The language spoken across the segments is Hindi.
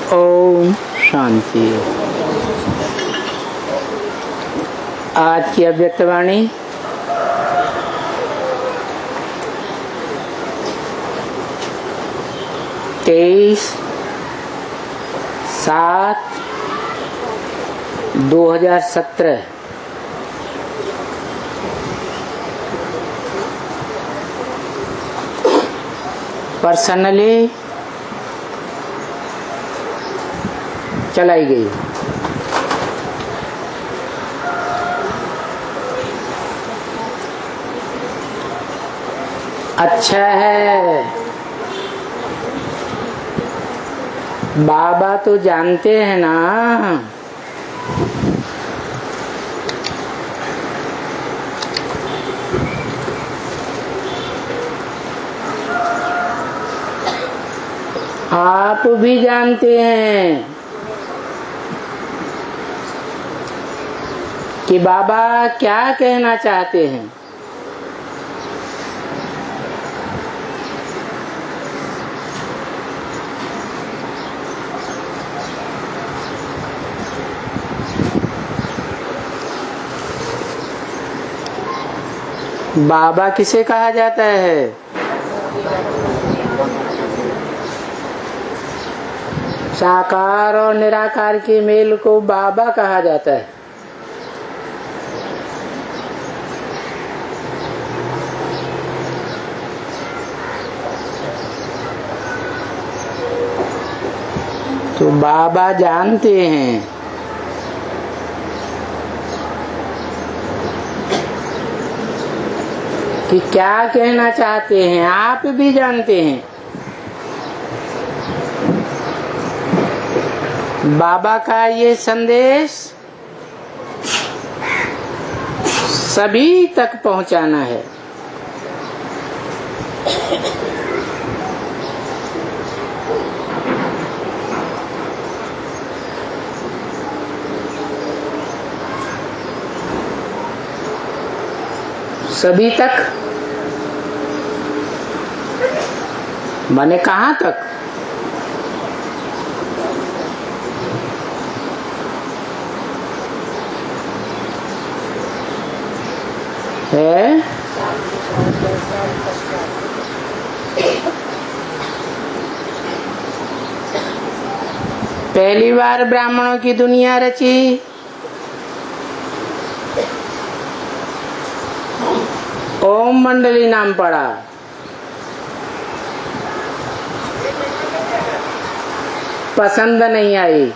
ओम शांति। आज की अव्यक्तवाणी 23/7/2017। पर्सनली चलाई गई। अच्छा है, बाबा तो जानते हैं ना, आप भी जानते हैं कि बाबा क्या कहना चाहते हैं। बाबा किसे कहा जाता है? साकार और निराकार के मेल को बाबा कहा जाता है। तो बाबा जानते हैं कि क्या कहना चाहते हैं, आप भी जानते हैं। बाबा का ये संदेश सभी तक पहुंचाना है। सभी तक माने कहाँ तक? है पहली बार ब्राह्मणों की दुनिया रची, ओम मंडली नाम पड़ा। पसंद नहीं आई,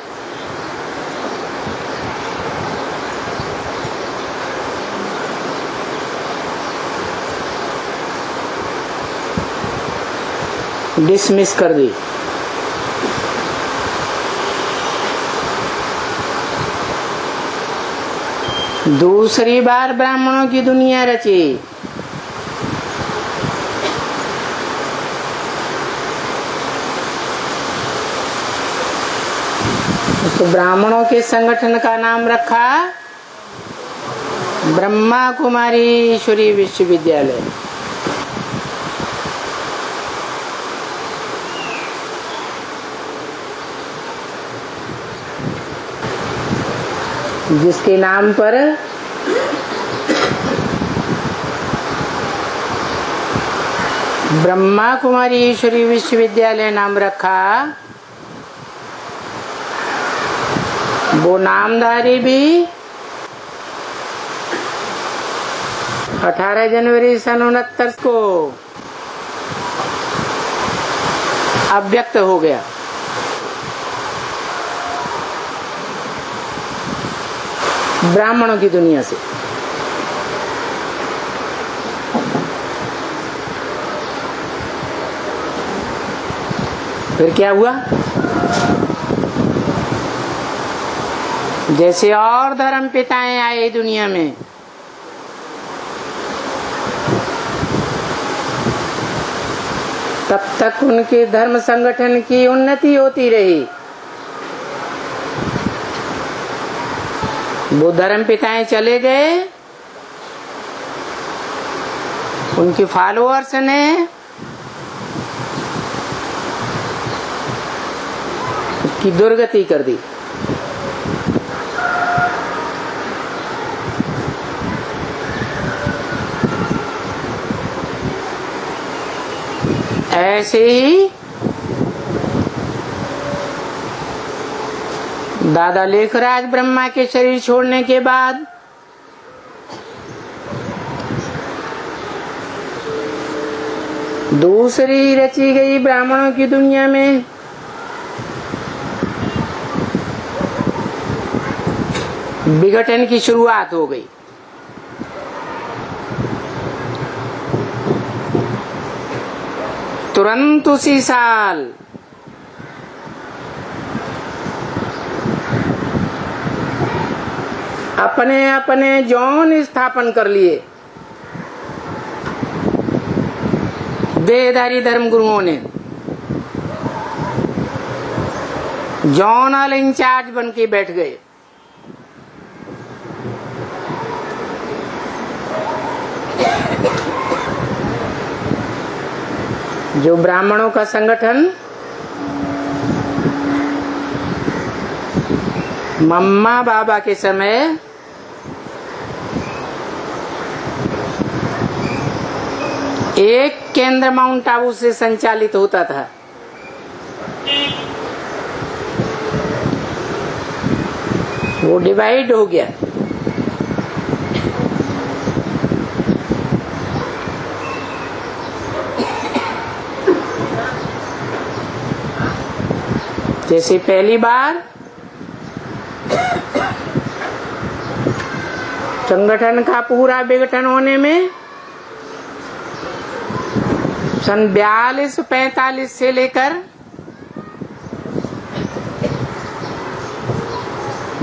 डिसमिस कर दी। दूसरी बार ब्राह्मणों की दुनिया रची, तो ब्राह्मणों के संगठन का नाम रखा ब्रह्मा कुमारी ईश्वरी विश्वविद्यालय। जिसके नाम पर ब्रह्मा कुमारी ईश्वरी विश्वविद्यालय नाम रखा, वो नामधारी भी 18 जनवरी सन 69 को अव्यक्त हो गया। ब्राह्मणों की दुनिया से। फिर क्या हुआ? जैसे और धर्म पिताएं आए दुनिया में, तब तक उनके धर्म संगठन की उन्नति होती रही। वो धर्म पिताएं चले गए, उनके फॉलोअर्स ने की दुर्गति कर दी। ऐसे ही दादा लेखराज ब्रह्मा के शरीर छोड़ने के बाद दूसरी रची गई ब्राह्मणों की दुनिया में विघटन की शुरुआत हो गई। तुरंत उसी साल अपने अपने जौन स्थापन कर लिए वेदधारी धर्म गुरुओं ने। जौनल इंचार्ज बन के बैठ गए। जो ब्राह्मणों का संगठन मम्मा बाबा के समय एक केंद्र माउंट आबू से संचालित होता था, वो डिवाइड हो गया। जैसे पहली बार संगठन का पूरा विघटन होने में सन 42-45 से लेकर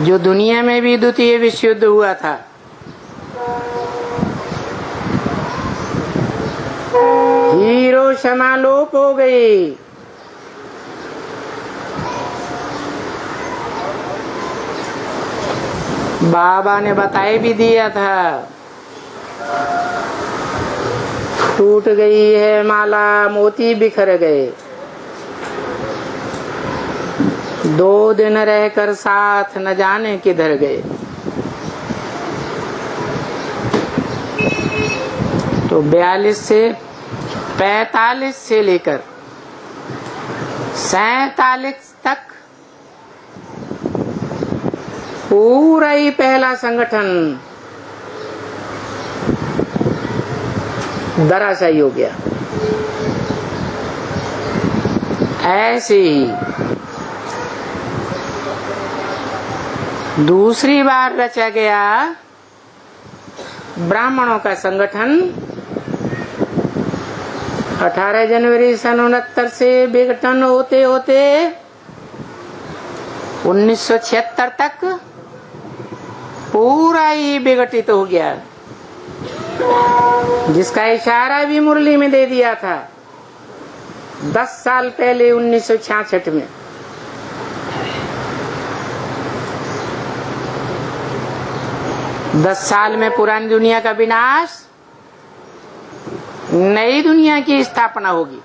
जो दुनिया में भी द्वितीय विश्व युद्ध हुआ था, हिरोशिमा लोप हो गई। बाबा ने बताए भी दिया था, टूट गई है माला, मोती बिखर गए। 2 दिन रहकर साथ न जाने किधर गए। तो 42 से 45 से लेकर 47 तक पूरा ही पहला संगठन धराशायी हो गया। ऐसे ही दूसरी बार रचा गया ब्राह्मणों का संगठन 18 जनवरी सन 69 से विघटन होते होते 1976 तक पूरा ही विघटित हो गया, जिसका इशारा भी मुरली में दे दिया था 10 साल पहले 1966 में। दस साल में पुरानी दुनिया का विनाश, नई दुनिया की स्थापना होगी।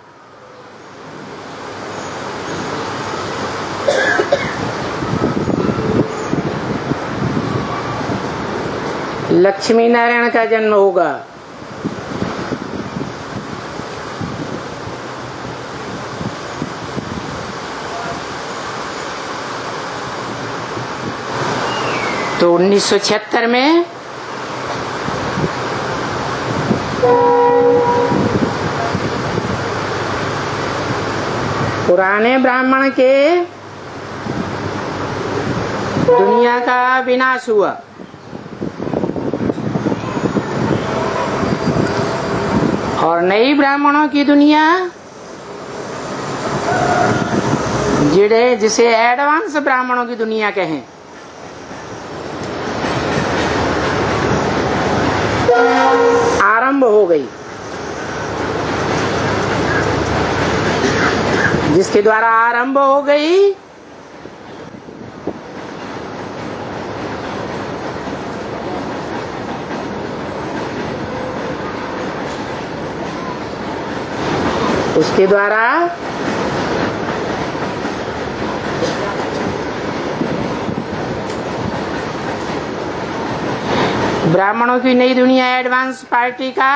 लक्ष्मी नारायण का जन्म होगा। तो 1976 में पुराने ब्राह्मण के दुनिया का विनाश हुआ। और नई ब्राह्मणों की दुनिया, जिसे एडवांस ब्राह्मणों की दुनिया कहें, आरंभ हो गई, जिसके द्वारा आरंभ हो गई उसके द्वारा ब्राह्मणों की नई दुनिया एडवांस पार्टी का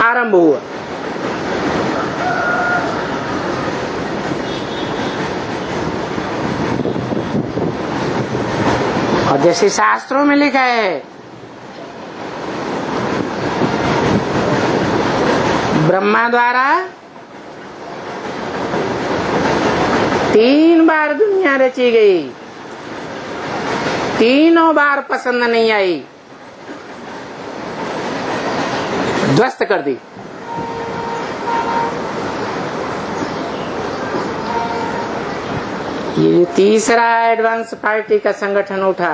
आरंभ हुआ। और जैसे शास्त्रों में लिखा है, ब्रह्मा द्वारा 3 बार दुनिया रची गई, तीनों बार पसंद नहीं आई, ध्वस्त कर दी। ये तीसरा एडवांस पार्टी का संगठन उठा।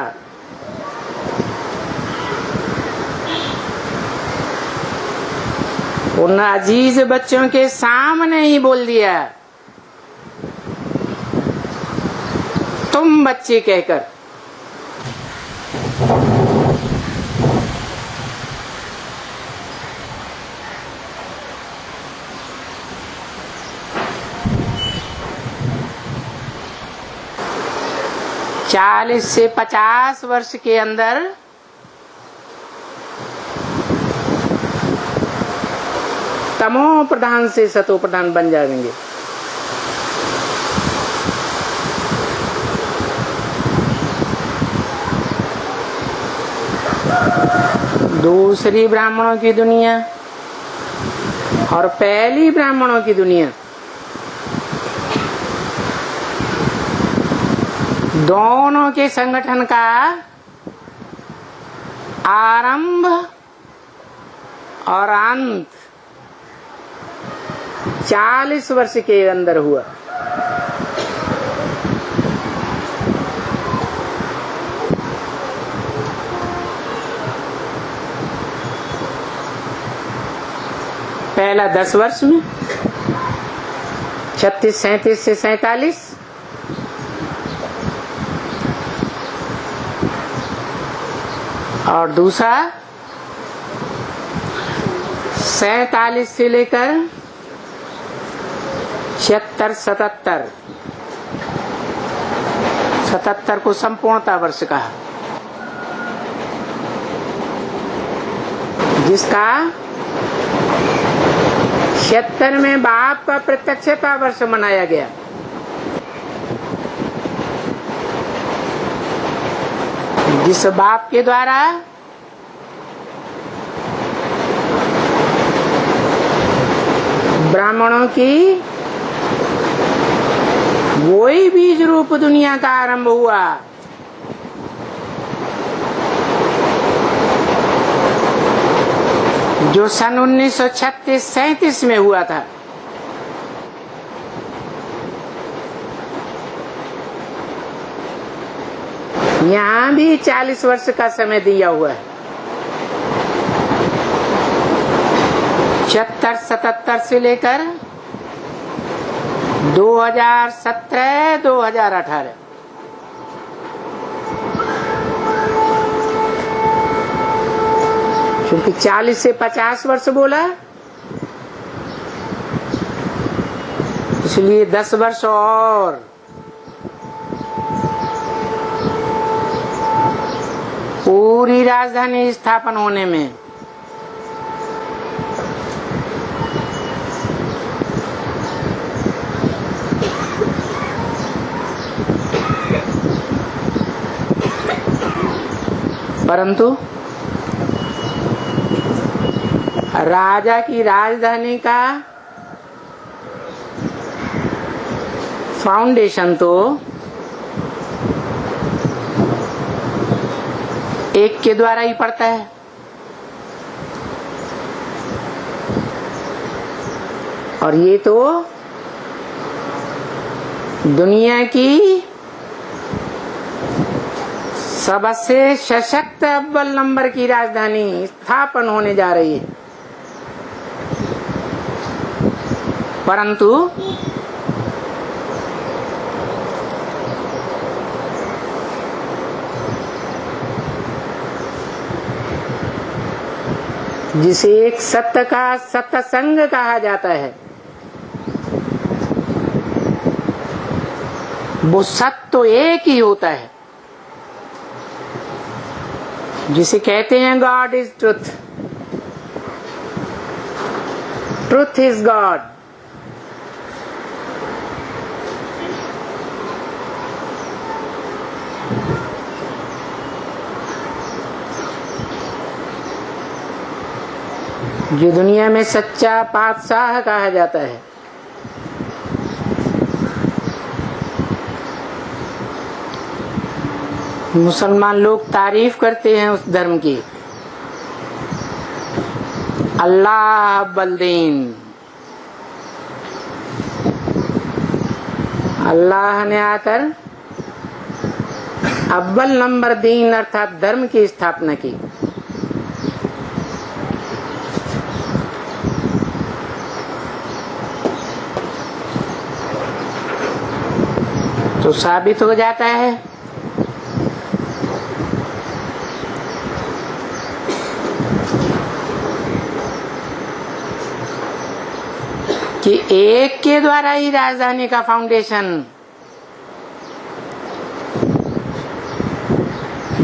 उन अजीज बच्चों के सामने ही बोल दिया, तुम बच्चे कहकर। चालीस से 50 वर्ष के अंदर तमो प्रधान से सतो प्रधान बन जाएंगे। दूसरी ब्राह्मणों की दुनिया और पहली ब्राह्मणों की दुनिया, दोनों के संगठन का आरंभ और अंत 40 वर्ष के अंदर हुआ। पहला 10 वर्ष में 36, 37 से 47, और दूसरा 47 से लेकर 76, 77, 77 को संपूर्णता वर्ष कहा, जिसका 76 में बाप का प्रत्यक्षता वर्ष मनाया गया। जिस बाप के द्वारा ब्राह्मणों की वही बीज रूप दुनिया का आरंभ हुआ, जो सन 1936-37 में हुआ था। यहाँ भी 40 वर्ष का समय दिया हुआ है। 76, 77 से लेकर 2017, 2018। क्योंकि 40 से 50 वर्ष बोला, इसलिए 10 वर्ष और। पूरी राजधानी स्थापन होने में परंतु राजा की राजधानी का फाउंडेशन तो एक के द्वारा ही पड़ता है। और ये तो दुनिया की सबसे सशक्त अव्वल नंबर की राजधानी स्थापन होने जा रही है। परंतु जिसे एक सत्य का सत्संग कहा जाता है, वो सत्य तो एक ही होता है, जिसे कहते हैं God is truth, truth is God. जो दुनिया में सच्चा पातशाह कहा जाता है, मुसलमान लोग तारीफ करते हैं उस धर्म की, अल्लाह बलदीन। अल्लाह ने आकर अव्वल नंबर दीन अर्थात धर्म की स्थापना की। तो साबित हो जाता है कि एक के द्वारा ही राजधानी का फाउंडेशन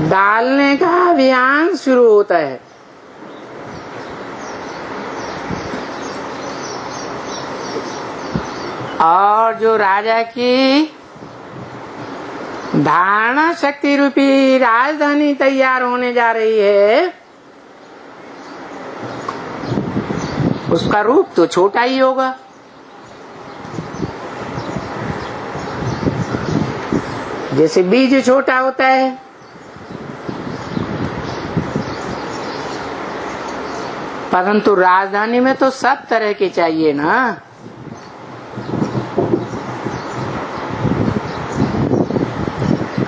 डालने का अभियान शुरू होता है। और जो राजा की धारणा शक्ति रूपी राजधानी तैयार होने जा रही है, उसका रूप तो छोटा ही होगा। जैसे बीज छोटा होता है, परंतु राजधानी में तो सब तरह के चाहिए ना।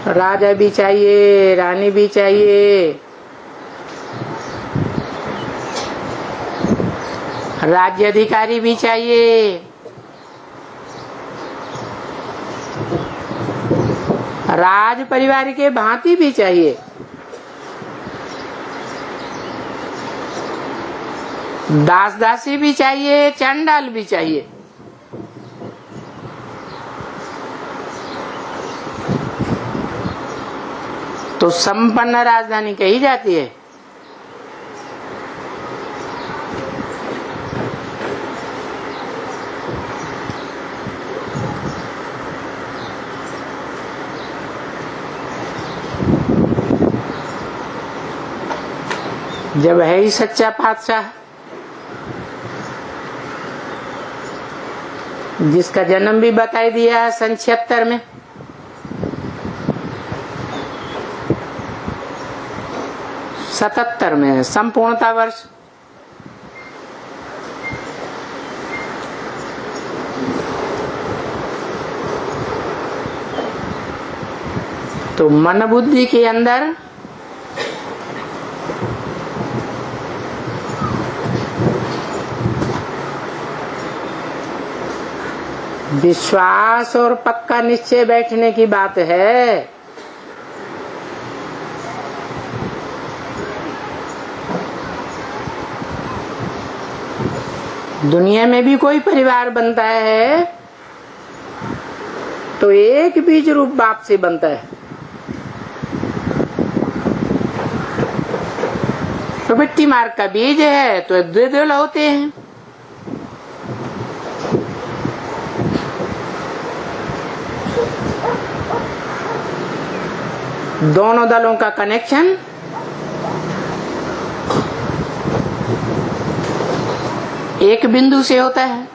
राजा भी चाहिए, रानी भी चाहिए, राज्य अधिकारी भी चाहिए, राज परिवार के भांति भी चाहिए, दास दासी भी चाहिए, चंडाल भी चाहिए। तो संपन्न राजधानी कही जाती है। जब है ही सच्चा पातशाह, जिसका जन्म भी बताई दिया है सन 76 में, सतहत्तर में संपूर्णता वर्ष। तो मन बुद्धि के अंदर विश्वास और पक्का निश्चय बैठने की बात है। दुनिया में भी कोई परिवार बनता है तो एक बीज रूप बाप से बनता है। तो मिट्टी मार्ग का बीज है तो द्विदल होते हैं। दोनों दलों का कनेक्शन एक बिंदु से होता है।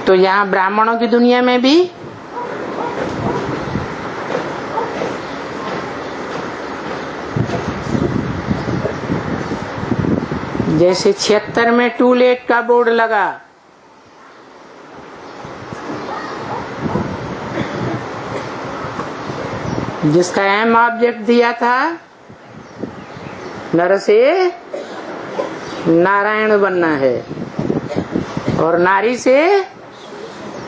तो यहाँ ब्राह्मणों की दुनिया में भी जैसे 76 में टू लेट का बोर्ड लगा, जिसका अहम ऑब्जेक्ट दिया था नर से नारायण बनना है और नारी से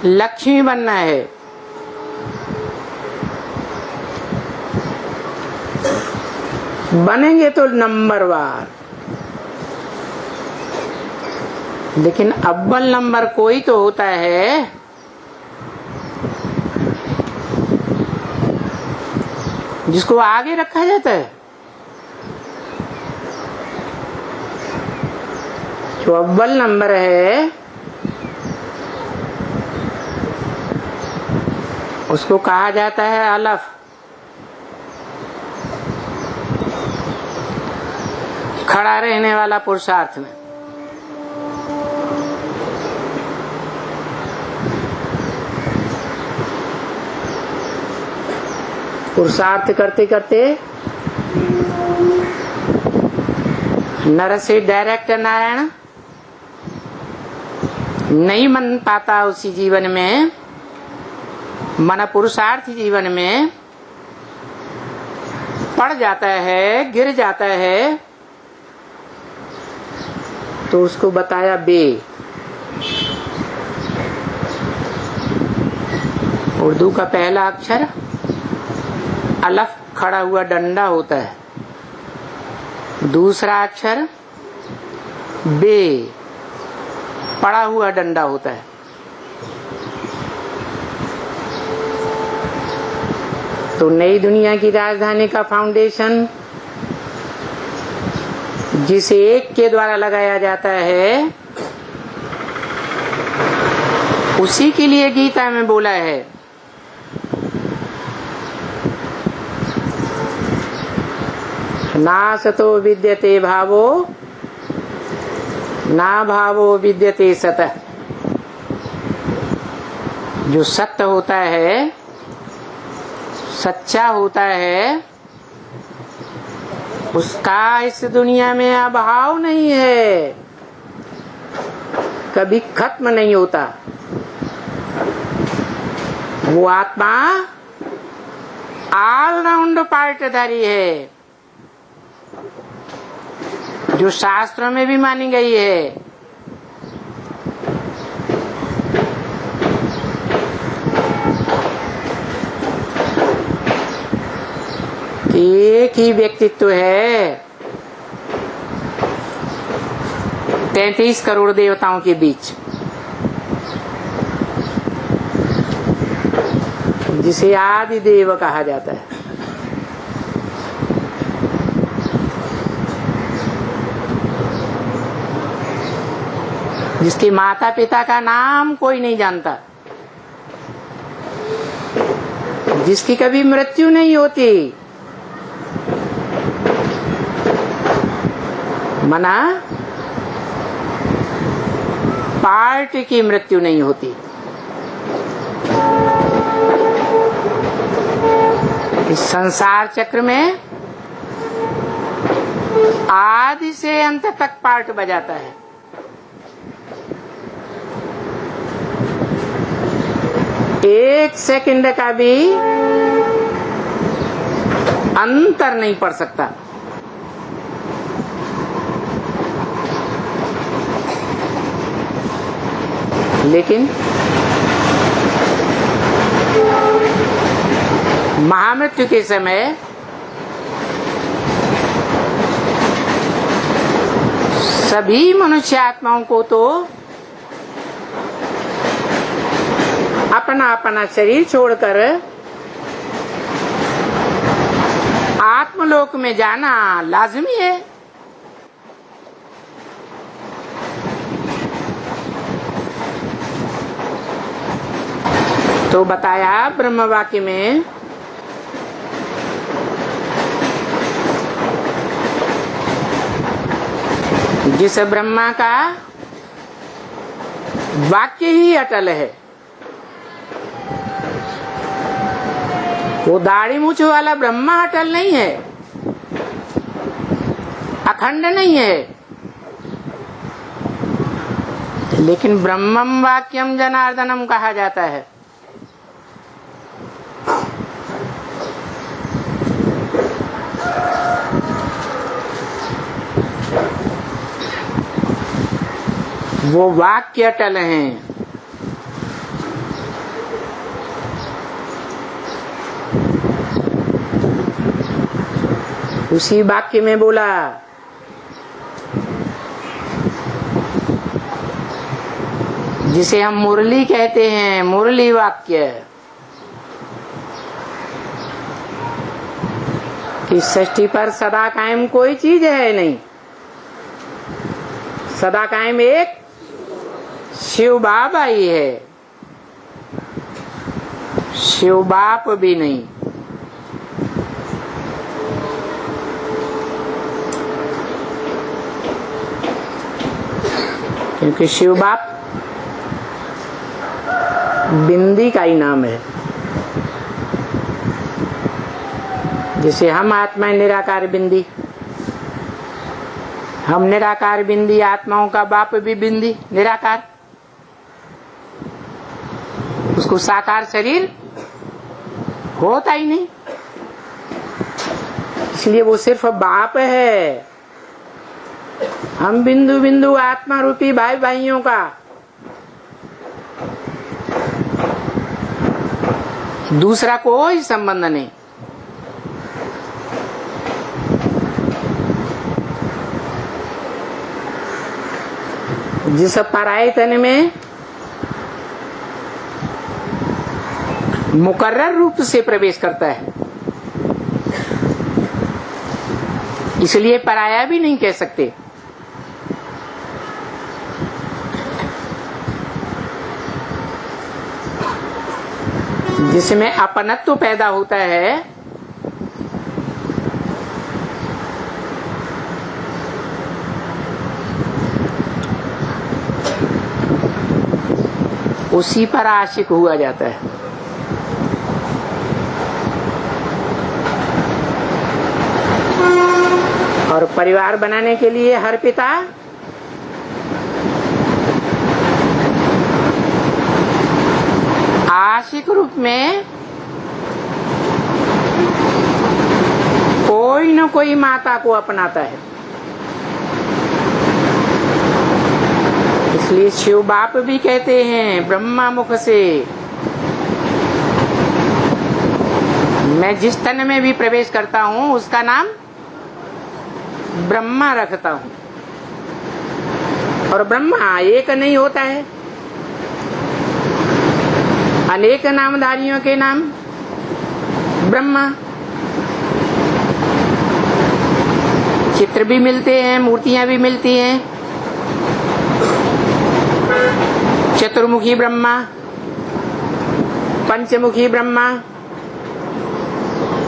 लक्ष्मी बनना है। बनेंगे तो नंबरवार, लेकिन अव्वल नंबर कोई तो होता है जिसको आगे रखा जाता है। जो अव्वल नंबर है उसको कहा जाता है अलफ। खड़ा रहने वाला पुरुषार्थ में। पुरुषार्थ करते करते नर से डायरेक्ट नारायण नहीं मन पाता उसी जीवन में, मन पुरुषार्थ जीवन में पड़ जाता है, गिर जाता है, तो उसको बताया बे। उर्दू का पहला अक्षर अलफ खड़ा हुआ डंडा होता है। दूसरा अक्षर बे पड़ा हुआ डंडा होता है। तो नई दुनिया की राजधानी का फाउंडेशन जिस एक के द्वारा लगाया जाता है उसी के लिए गीता में बोला है ना सतो विद्यते भावो ना भावो विद्यते सतः। जो सत्य होता है, सच्चा होता है, उसका इस दुनिया में अभाव नहीं है, कभी खत्म नहीं होता। वो आत्मा ऑलराउंड पार्टधारी है जो शास्त्रों में भी मानी गई है। एक ही व्यक्तित्व है 33 करोड़ देवताओं के बीच, जिसे आदि देव कहा जाता है। जिसके माता पिता का नाम कोई नहीं जानता, जिसकी कभी मृत्यु नहीं होती, मना पार्ट की मृत्यु नहीं होती। इस संसार चक्र में आदि से अंत तक पार्ट बजाता है। एक सेकंड का भी अंतर नहीं पड़ सकता। लेकिन महामृत्यु के समय सभी मनुष्य आत्माओं को तो अपना अपना शरीर छोड़कर आत्मलोक में जाना लाजमी है। तो बताया ब्रह्म वाक्य में जिस ब्रह्मा का वाक्य ही अटल है, वो दाढ़ी मूछ वाला ब्रह्मा अटल नहीं है, अखंड नहीं है। लेकिन ब्रह्मम वाक्यम जनार्दनम कहा जाता है। वो वाक्य अटल हैं। उसी वाक्य में बोला जिसे हम मुरली कहते हैं, मुरली वाक्य, कि षष्ठी पर सदा कायम कोई चीज है नहीं। सदा कायम एक शिव बाबा ही है, शिव बाप भी नहीं। क्योंकि शिव बाप बिंदी का ही नाम है। जिसे हम आत्मा निराकार बिंदी, हम निराकार बिंदी, आत्माओं का बाप भी बिंदी निराकार। उसको साकार शरीर होता ही नहीं, इसलिए वो सिर्फ बाप है। हम बिंदु बिंदु आत्मा रूपी भाई भाइयों का दूसरा कोई संबंध नहीं। जिस पराये तन में मुकर्रर रूप से प्रवेश करता है, इसलिए पराया भी नहीं कह सकते। जिसमें अपनत्व पैदा होता है, उसी पर आशिक हुआ जाता है। और परिवार बनाने के लिए हर पिता आशिक रूप में कोई न कोई माता को अपनाता है। इसलिए शिव बाप भी कहते हैं ब्रह्मा मुख से, मैं जिस तन में भी प्रवेश करता हूँ उसका नाम ब्रह्मा रखता हूँ। और ब्रह्मा एक नहीं होता है, अनेक नामधारियों के नाम ब्रह्मा। चित्र भी मिलते हैं, मूर्तियां भी मिलती हैं। चतुर्मुखी ब्रह्मा, पंचमुखी ब्रह्मा,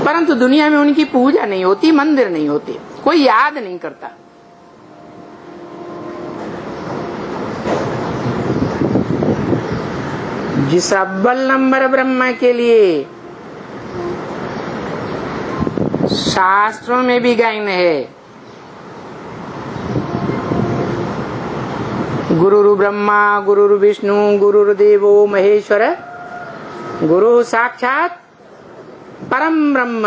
परंतु दुनिया में उनकी पूजा नहीं होती, मंदिर नहीं होते, कोई याद नहीं करता। जिस अव्वल नंबर ब्रह्मा के लिए शास्त्रों में भी गायन है, गुरुरु ब्रह्मा गुरुरु विष्णु गुरुर्देवो महेश्वर गुरु साक्षात परम ब्रह्म।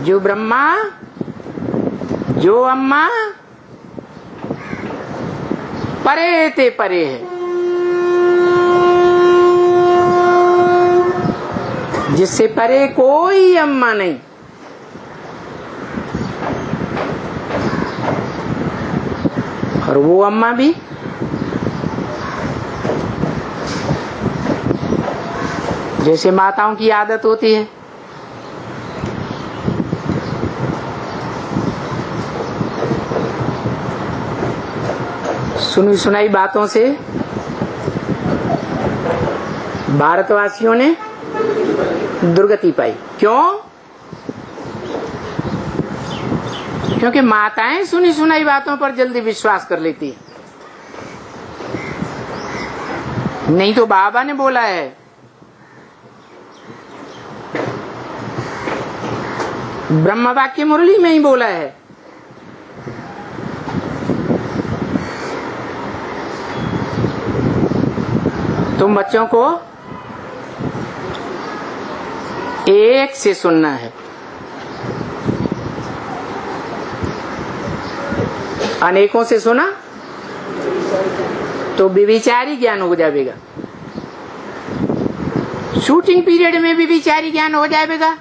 जो ब्रह्मा, जो अम्मा परे ते परे है, जिससे परे कोई अम्मा नहीं। और वो अम्मा भी जैसे माताओं की आदत होती है, सुनी सुनाई बातों से भारतवासियों ने दुर्गति पाई। क्यों? क्योंकि माताएं सुनी सुनाई बातों पर जल्दी विश्वास कर लेती है। नहीं तो बाबा ने बोला है, ब्रह्म वाक्य मुरली में ही बोला है, तुम बच्चों को एक से सुनना है, अनेकों से सुना तो विविचारी ज्ञान हो जाएगा। शूटिंग पीरियड में विविचारी ज्ञान हो जाएगा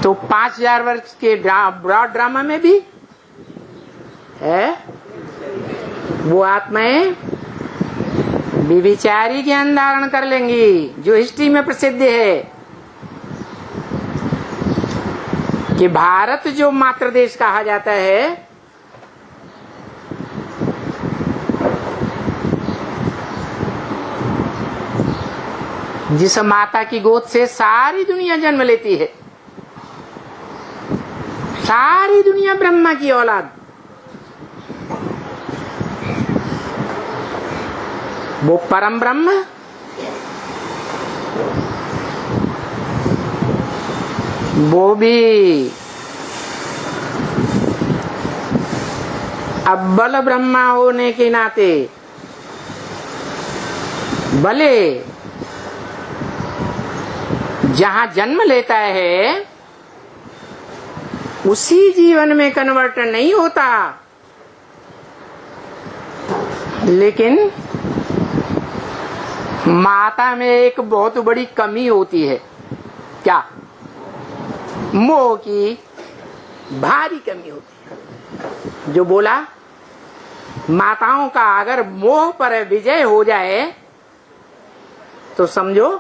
तो 5000 वर्ष के ब्रॉड ड्रामा में भी है वो आत्माएं विविचारी ज्ञान धारण कर लेंगी, जो हिस्ट्री में प्रसिद्ध है कि भारत जो मातृ देश कहा जाता है, जिस माता की गोद से सारी दुनिया जन्म लेती है, सारी दुनिया ब्रह्मा की औलाद, वो परम ब्रह्म वो भी अव्वल ब्रह्मा होने के नाते भले जहां जन्म लेता है उसी जीवन में कन्वर्ट नहीं होता, लेकिन माता में एक बहुत बड़ी कमी होती है। क्या? मोह की भारी कमी होती है। जो बोला, माताओं का अगर मोह पर विजय हो जाए तो समझो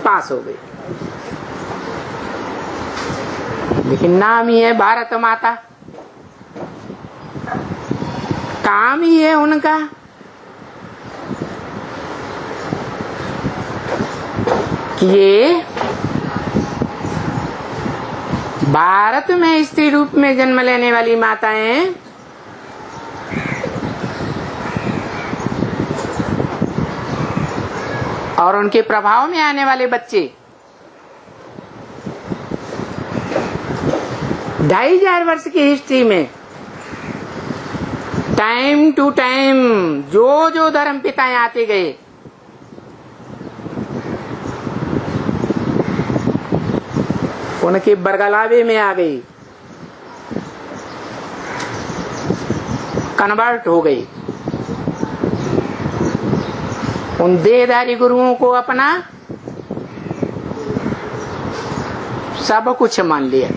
पास हो गई। लेकिन नाम ही है भारत माता, काम ही है उनका कि ये भारत में स्त्री रूप में जन्म लेने वाली माताएं और उनके प्रभाव में आने वाले बच्चे 2500 वर्ष की हिस्ट्री में टाइम टू टाइम जो जो धर्म पिताएं आते गए, उनके बरगलावे में आ गई, कन्वर्ट हो गई। उन देहधारी गुरुओं को अपना सब कुछ मान लिया।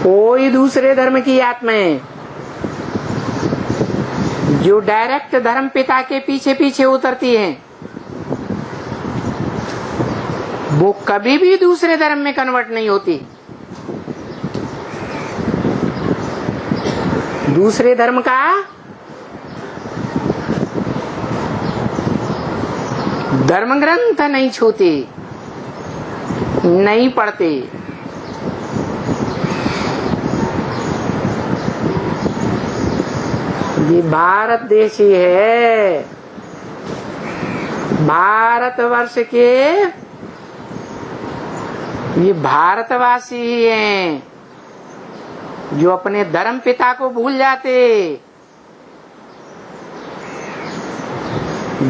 कोई दूसरे धर्म की आत्माएं जो डायरेक्ट धर्म पिता के पीछे पीछे उतरती हैं, वो कभी भी दूसरे धर्म में कन्वर्ट नहीं होती। दूसरे धर्म का धर्म ग्रंथ नहीं छूती, नहीं पढ़ती। ये भारत देश ही है, भारतवर्ष के ये भारतवासी ही हैं जो अपने धर्म पिता को भूल जाते,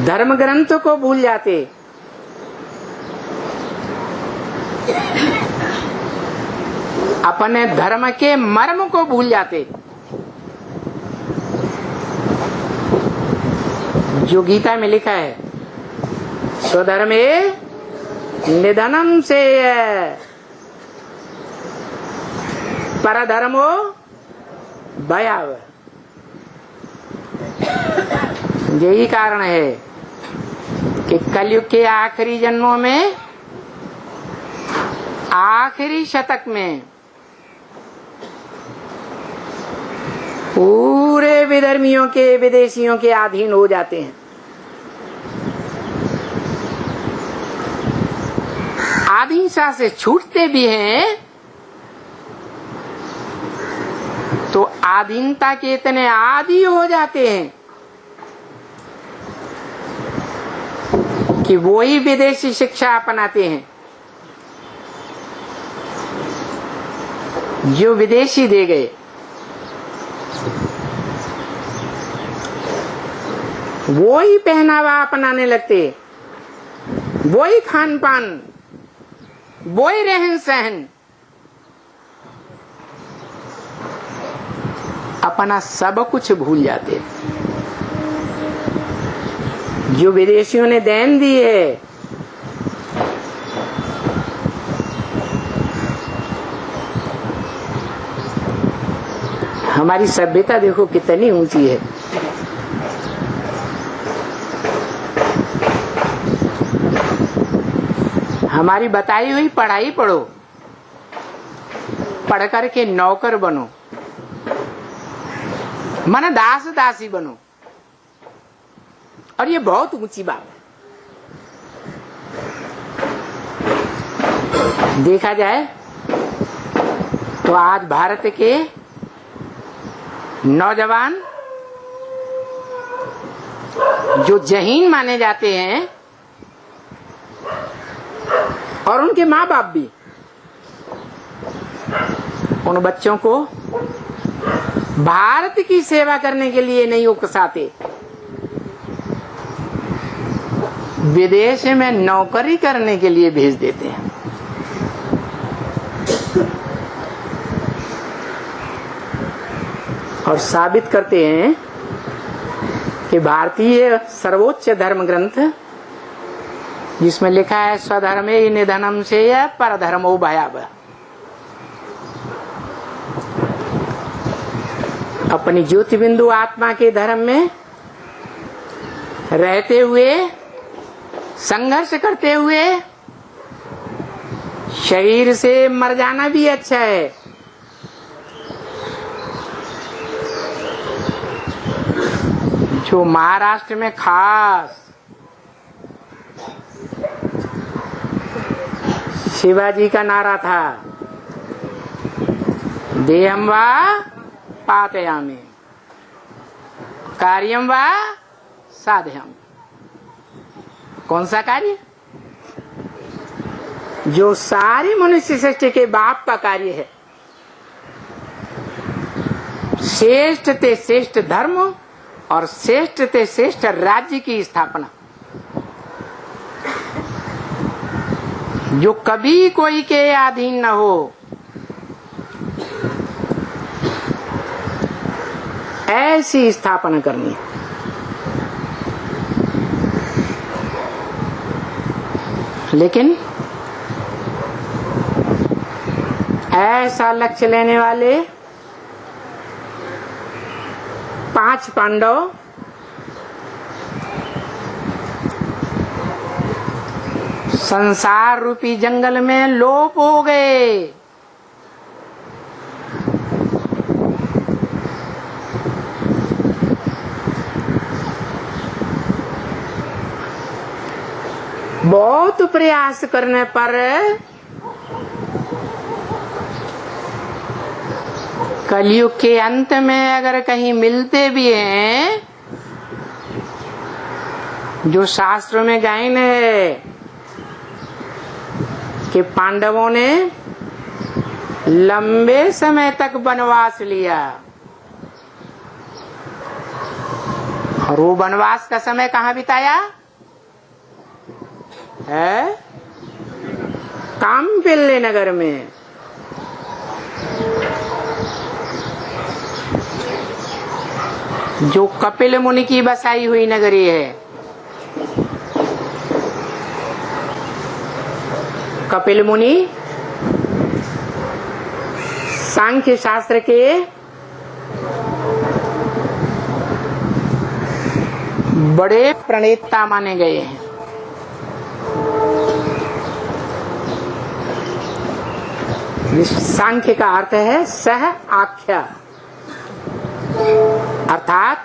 धर्म ग्रंथ को भूल जाते। अपने धर्म के मर्म को भूल जाते। जो गीता में लिखा है, स्वधर्मे निधनम से परधर्मो भयावह। यही कारण है कि कलयुग के आखिरी जन्मों में, आखिरी शतक में पूरे विधर्मियों के, विदेशियों के अधीन हो जाते हैं। अहिंसा से छूटते भी हैं तो आधीनता के इतने आदी हो जाते हैं कि वो ही विदेशी शिक्षा अपनाते हैं जो विदेशी दे गए। वो ही पहनावा अपनाने लगते, वो ही खान पान, वो ही रहन सहन, अपना सब कुछ भूल जाते। जो विदेशियों ने देन दी है, हमारी सभ्यता देखो कितनी ऊंची है। हमारी बताई हुई पढ़ाई पढ़ो, पढ़ करके नौकर बनो, मन दास दासी बनो, और ये बहुत ऊंची बात है। देखा जाए तो आज भारत के नौजवान जो जहीन माने जाते हैं, और उनके माँ बाप भी उन बच्चों को भारत की सेवा करने के लिए नहीं उकसाते, विदेश में नौकरी करने के लिए भेज देते हैं। और साबित करते हैं कि भारतीय सर्वोच्च धर्म ग्रंथ, जिसमें लिखा है स्वधर्मे निधनम से परधर्मो भयावह, अपनी ज्योति बिंदु आत्मा के धर्म में रहते हुए, संघर्ष करते हुए शरीर से मर जाना भी अच्छा है। जो महाराष्ट्र में खास शिवाजी का नारा था, देहम वा पातयामि कार्यम वा साधयामि। कौन सा कार्य? जो सारी मनुष्य सृष्टि के बाप का कार्य है, श्रेष्ठ ते श्रेष्ठ धर्म और श्रेष्ठ ते श्रेष्ठ राज्य की स्थापना, जो कभी कोई के अधीन न हो, ऐसी स्थापना करनी है। लेकिन ऐसा लक्ष्य लेने वाले 5 पांडव संसार रूपी जंगल में लोप हो गए। बहुत प्रयास करने पर कलयुग के अंत में अगर कहीं मिलते भी हैं, जो शास्त्रों में गायन है कि पांडवों ने लंबे समय तक वनवास लिया, और वो वनवास का समय कहाँ बिताया है? काम्पिल्य नगर में। जो कपिल मुनि की बसाई हुई नगरी है। कपिल मुनि सांख्य शास्त्र के बड़े प्रणेता माने गए हैं। सांख्य का अर्थ है सह आख्या, अर्थात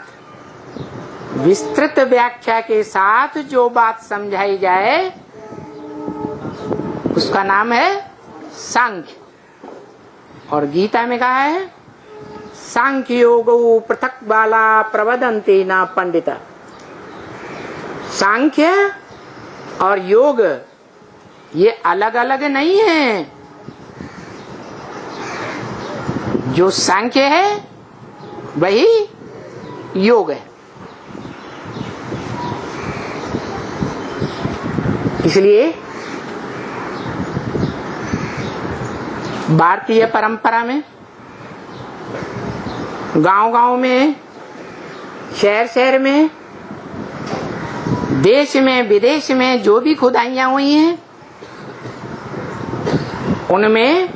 विस्तृत व्याख्या के साथ जो बात समझाई जाए उसका नाम है सांख्य। और गीता में कहा है सांख्य योगो पृथक बाला प्रवदन्ते न पंडिता। सांख्य और योग ये अलग अलग नहीं है। जो सांख्य है वही योग है। इसलिए भारतीय परंपरा में गांव-गांव में, शहर-शहर में, देश में, विदेश में जो भी खुदाइयां हुई हैं, उनमें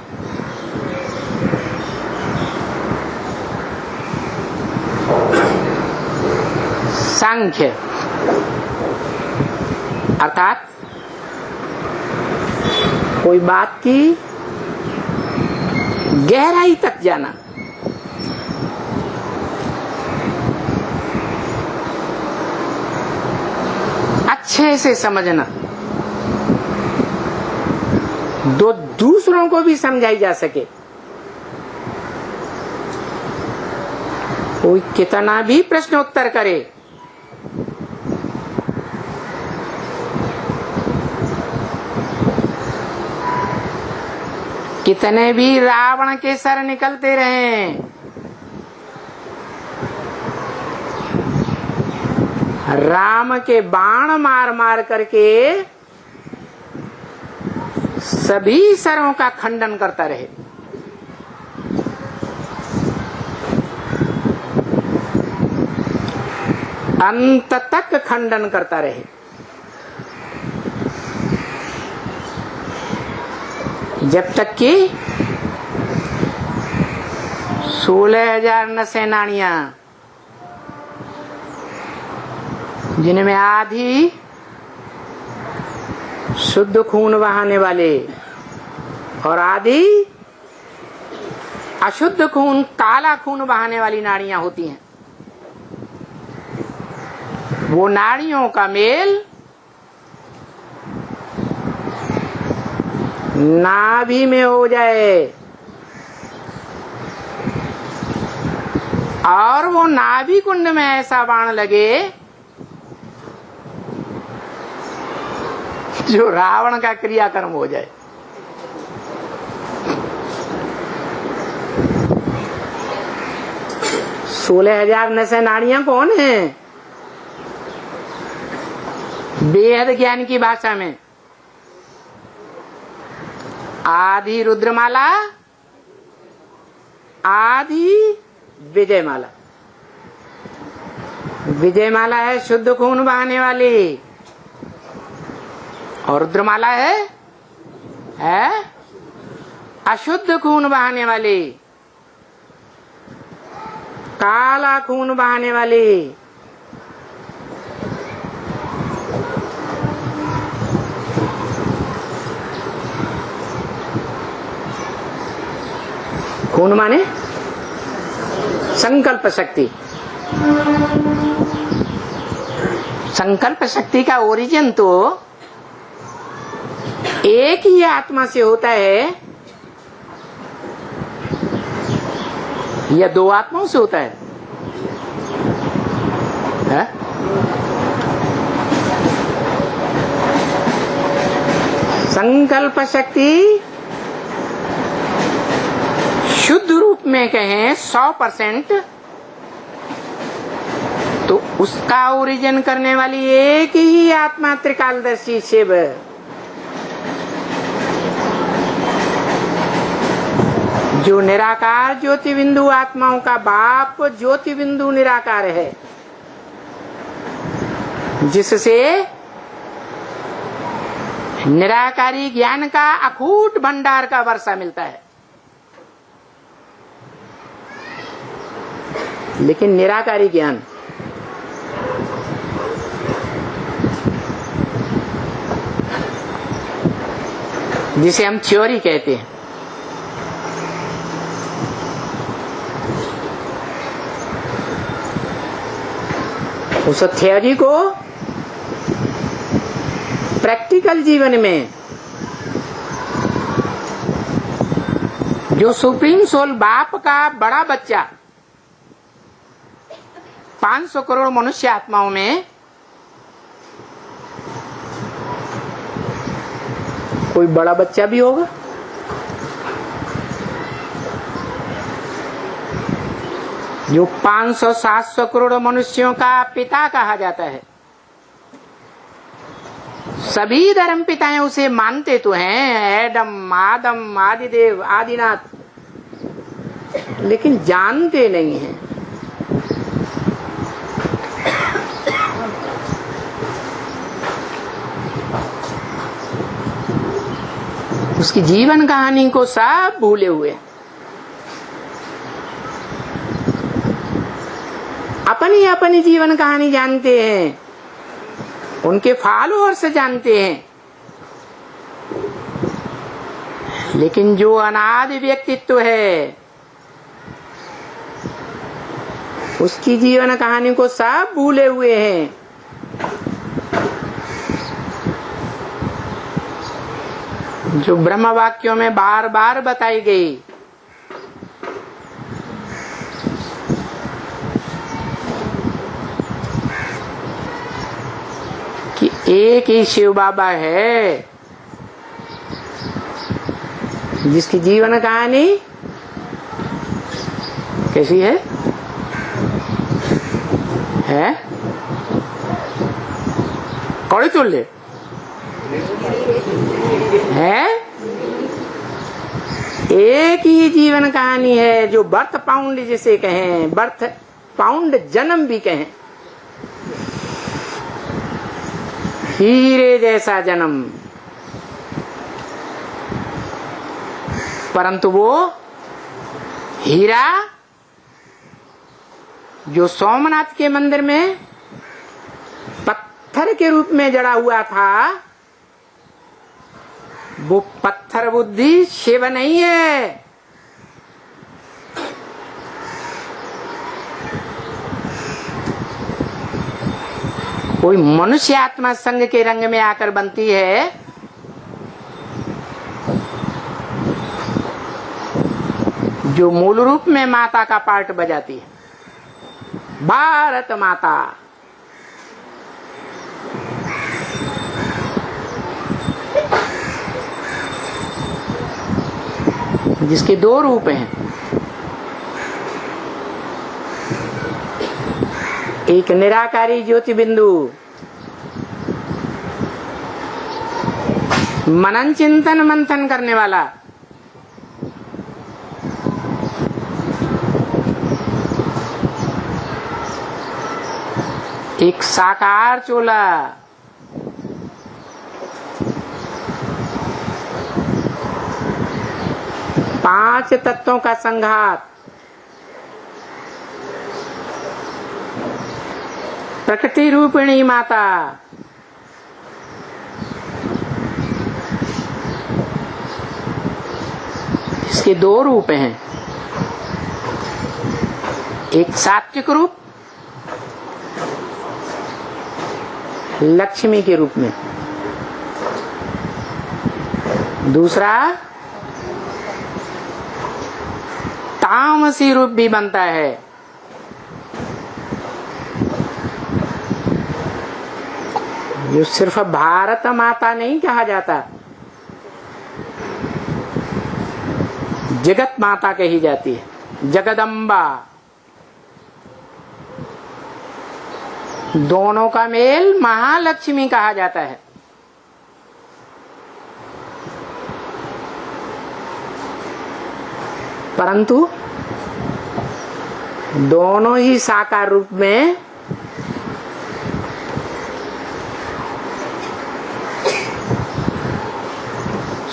सांख्य अर्थात कोई बात की गहराई तक जाना। अच्छे से समझना, दो दूसरों को भी समझाई जा सके। कोई कितना भी प्रश्नोत्तर करे, कितने भी रावण के सर निकलते रहें, राम के बाण मार मार करके सभी सरों का खंडन करता रहे। अंत तक खंडन करता रहे। जब तक कि 16,000 न सेनानियां, जिनमें आधी शुद्ध खून बहाने वाले और आधी अशुद्ध खून, काला खून बहाने वाली नाड़ियां होती हैं, वो नाड़ियों का मेल नाभि में हो जाए और वो नाभि कुंड में ऐसा बाण लगे जो रावण का क्रियाकर्म हो जाए। सोलह 16,000 नशे नाड़ियां कौन है? बेहद ज्ञान की भाषा में आधी रुद्रमाला, आधी विजयमाला। विजयमाला है शुद्ध खून बहाने वाली और रुद्रमाला है अशुद्ध खून बहाने वाली, काला खून बहाने वाली। खून माने संकल्प शक्ति। संकल्प शक्ति का ओरिजिन तो एक ही आत्मा से होता है या दो आत्माओं से होता है? संकल्प शक्ति शुद्ध रूप में कहें 100%, तो उसका ओरिजिन करने वाली एक ही आत्मा त्रिकालदर्शी शिव। जो निराकार ज्योति बिंदु आत्माओं का बाप ज्योति बिंदु निराकार है, जिससे निराकारी ज्ञान का अकूट भंडार का वर्षा मिलता है। लेकिन निराकारी ज्ञान जिसे हम थ्योरी कहते हैं, उस थ्योरी को प्रैक्टिकल जीवन में जो सुप्रीम सोल बाप का बड़ा बच्चा 500 करोड़ मनुष्य आत्माओं में कोई बड़ा बच्चा भी होगा, जो 500-700 करोड़ मनुष्यों का पिता कहा जाता है। सभी धर्म पिताएं उसे मानते तो हैं, एडम, आदम, आदिदेव, आदिनाथ, लेकिन जानते नहीं हैं। उसकी जीवन कहानी को सब भूले हुए। अपनी अपनी जीवन कहानी जानते हैं, उनके फॉलोअर्स जानते हैं, लेकिन जो अनादि व्यक्तित्व है उसकी जीवन कहानी को सब भूले हुए हैं। जो ब्रह्म वाक्यों में बार बार बताई गई कि एक ही शिव बाबा है जिसकी जीवन कहानी कैसी है कौड़ी तोड़ ले है। एक ही जीवन कहानी है जो बर्थ पाउंड जिसे कहें, बर्थ पाउंड जन्म भी कहें, हीरे जैसा जन्म, परंतु वो हीरा जो सोमनाथ के मंदिर में पत्थर के रूप में जड़ा हुआ था, वो पत्थर बुद्धि शिव नहीं है। कोई मनुष्य आत्मा संग के रंग में आकर बनती है, जो मूल रूप में माता का पार्ट बजाती है, भारत माता। जिसके दो रूप हैं, एक निराकारी ज्योति बिंदु मनन चिंतन मंथन करने वाला, एक साकार चोला पांच तत्वों का संघात, प्रकृति रूपिणी माता, इसके दो रूप हैं, एक सात्विक रूप लक्ष्मी के रूप में, दूसरा तामसी रूप भी बनता है। जो सिर्फ भारत माता नहीं कहा जाता, जगत माता कही जाती है, जगदम्बा। दोनों का मेल महालक्ष्मी कहा जाता है। परंतु दोनों ही साकार रूप में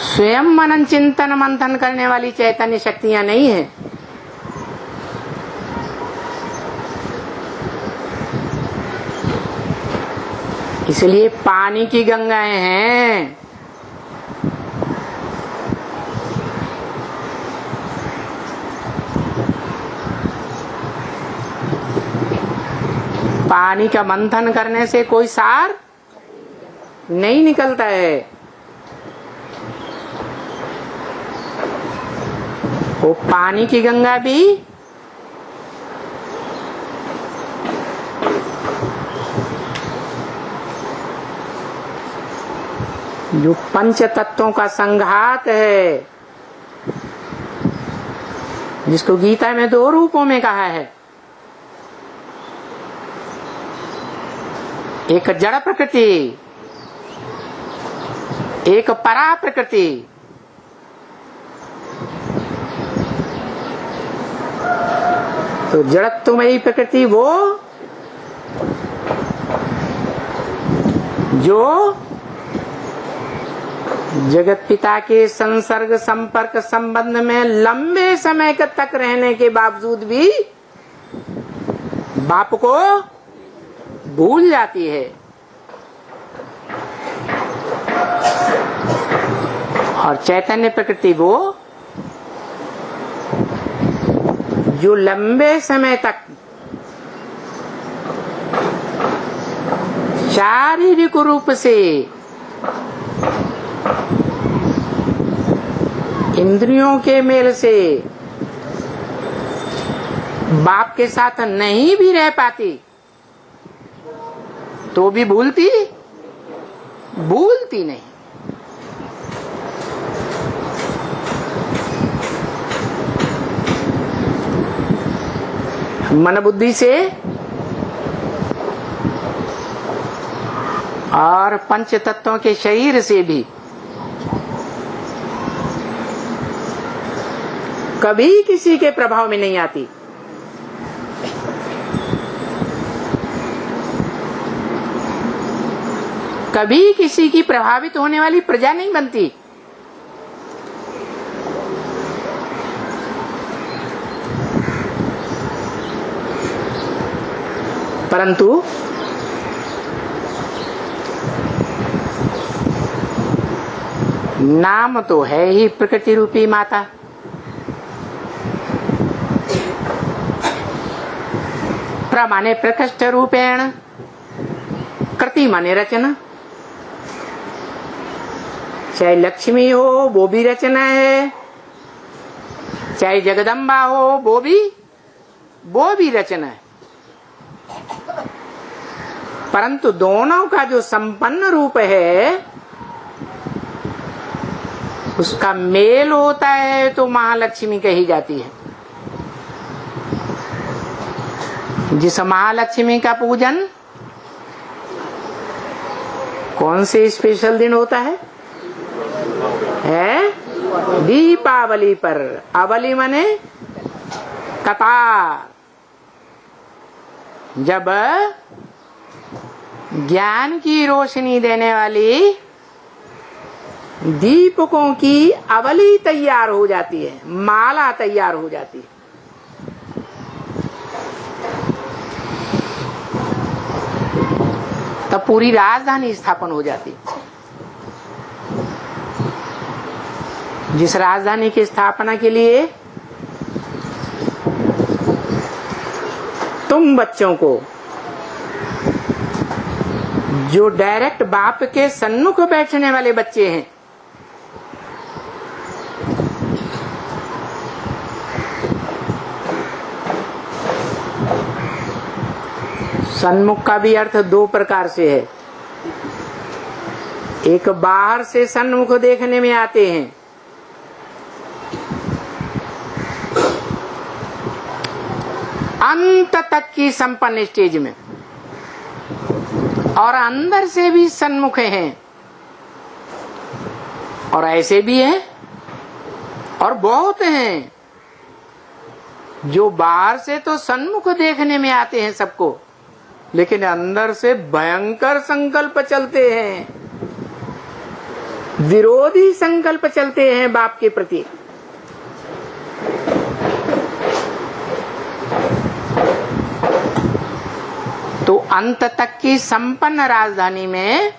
स्वयं मनन चिंतन मंथन करने वाली चैतन्य शक्तियां नहीं है। इसलिए पानी की गंगाएं हैं। पानी का मंथन करने से कोई सार नहीं निकलता है। वो पानी की गंगा भी जो पंच तत्वों का संघात है, जिसको गीता में दो रूपों में कहा है, एक जड़ प्रकृति, एक परा प्रकृति। तो जड़त्वमयी प्रकृति वो जो जगत पिता के संसर्ग संपर्क संबंध में लंबे समय तक रहने के बावजूद भी बाप को भूल जाती है। और चैतन्य प्रकृति वो जो लंबे समय तक शारीरिक रूप से इंद्रियों के मेल से बाप के साथ नहीं भी रह पाती तो भी भूलती नहीं। मन बुद्धि से और पंच तत्वों के शरीर से भी कभी किसी के प्रभाव में नहीं आती। कभी किसी की प्रभावित होने वाली प्रजा नहीं बनती। परंतु नाम तो है ही प्रकृति रूपी माता। प्र माने प्रकृष्ट रूपेण, कृति माने रचना। चाहे लक्ष्मी हो वो भी रचना है, चाहे जगदम्बा हो वो भी रचना है। परंतु दोनों का जो संपन्न रूप है उसका मेल होता है तो महालक्ष्मी कही जाती है। जिस महालक्ष्मी का पूजन कौन से स्पेशल दिन होता है? दीपावली पर। अवली माने कतार। जब ज्ञान की रोशनी देने वाली दीपकों की अवली तैयार हो जाती है, माला तैयार हो जाती है। तब पूरी राजधानी स्थापन हो जाती। जिस राजधानी की स्थापना के लिए तुम बच्चों को जो डायरेक्ट बाप के सन्मुख बैठने वाले बच्चे हैं, सन्मुख का भी अर्थ दो प्रकार से है। एक बाहर से सन्मुख देखने में आते हैं, अंत तक की संपन्न स्टेज में, और अंदर से भी सन्मुख हैं, और ऐसे भी हैं और बहुत हैं जो बाहर से तो सन्मुख देखने में आते हैं सबको, लेकिन अंदर से भयंकर संकल्प चलते हैं, विरोधी संकल्प चलते हैं बाप के प्रति। तो अंत तक की संपन्न राजधानी में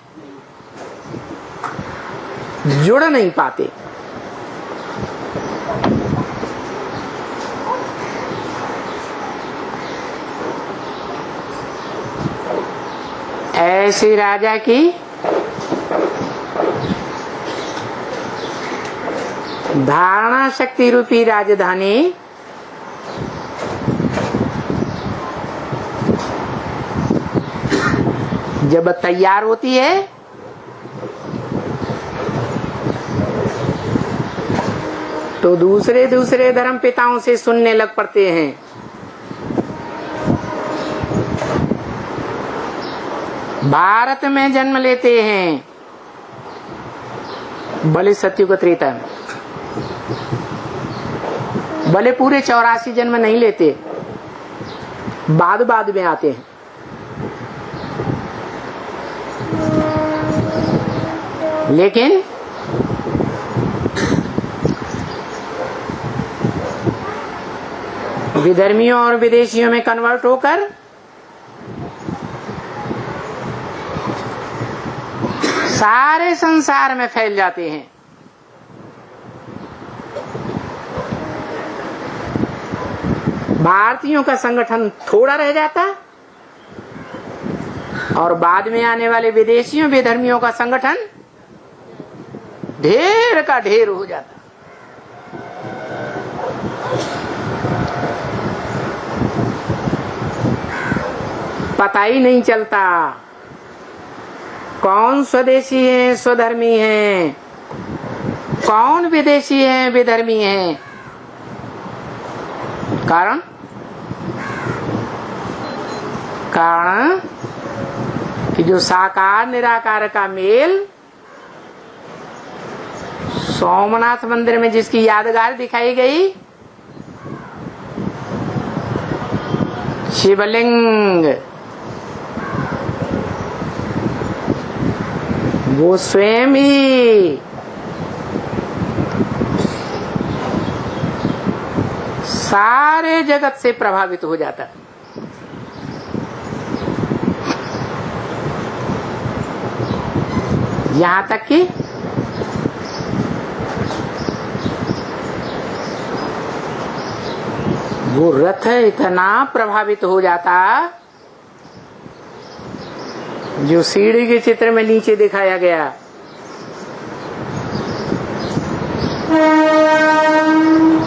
जुड़ नहीं पाते। ऐसे राजा की धारणा शक्ति रूपी राजधानी जब तैयार होती है तो दूसरे धर्म पिताओं से सुनने लग पड़ते हैं। भारत में जन्म लेते हैं, भले सत्युग त्रेता में, भले पूरे 84 जन्म नहीं लेते, बाद में आते हैं। लेकिन विधर्मियों और विदेशियों में कन्वर्ट होकर सारे संसार में फैल जाते हैं। भारतीयों का संगठन थोड़ा रह जाता और बाद में आने वाले विदेशियों विधर्मियों का संगठन ढेर का ढेर हो जाता। पता ही नहीं चलता कौन स्वदेशी है स्वधर्मी है, कौन विदेशी है विधर्मी है। कारण कि जो साकार निराकार का मेल सोमनाथ मंदिर में जिसकी यादगार दिखाई गई, शिवलिंग, वो स्वयं ही सारे जगत से प्रभावित हो जाता। यहां तक कि वो रथ इतना प्रभावित हो जाता जो सीढ़ी के चित्र में नीचे दिखाया गया।